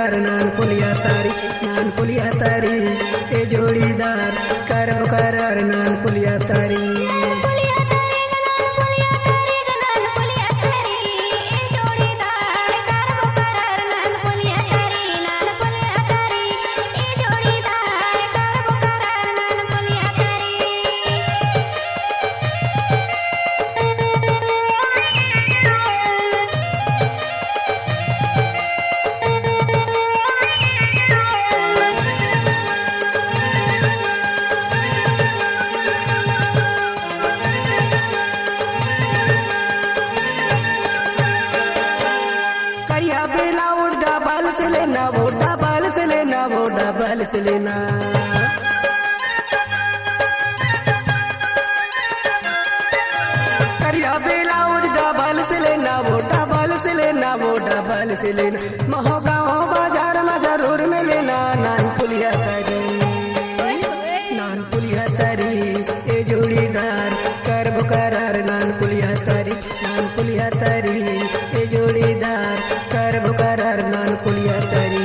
करार नान पुलिया तारी ए जोड़ीदार करब करार नान पुलिया तारी। डबल से लेना करिया बेलाउज डबल से लेना महो गाँव बाजार में जरूर में लेना नान पुलिया तारी ए जोड़ीदार करब करार नान पुलिया तारी ए जोड़ीदार करब करार नान पुलिया तारी।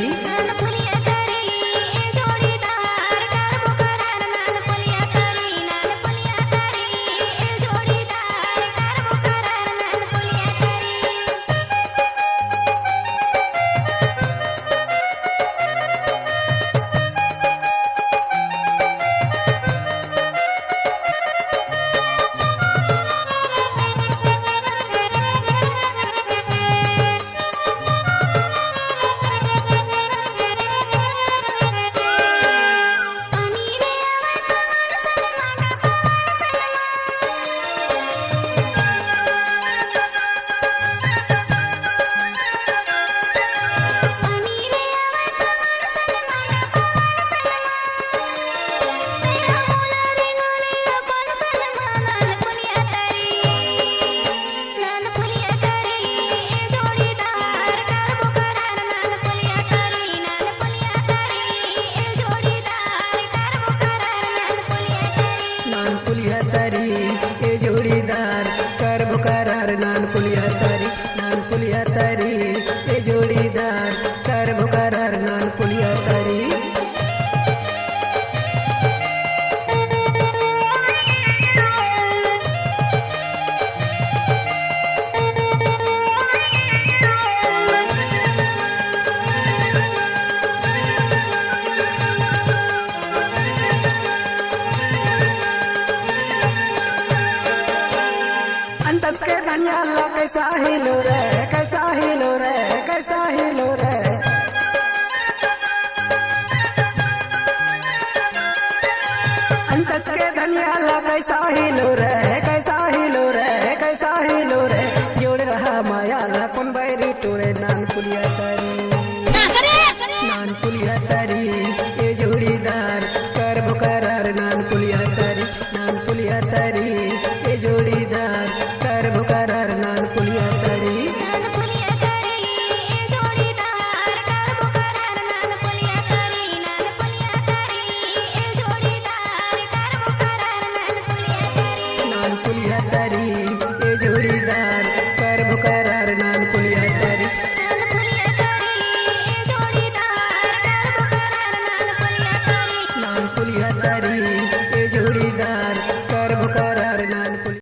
नान पुलिया तारी ए जोड़ीदार करब करार नान पुलिया तारी। अंतस के धनिया ला कैसा हिलो रे अंतस के धनिया ला कैसा हिलो रे जोड़ रहा माया ला कौन बैरी टोरे नान पुलिया तारी ए जोड़ीदार करब करार नान पुलिया तारी ए जोड़ीदार करब करार नान पुलिया तारी। नान पुलिया तारी ए जोड़ीदार करब करार नान पुलिया तारी। नान पुलिया तारी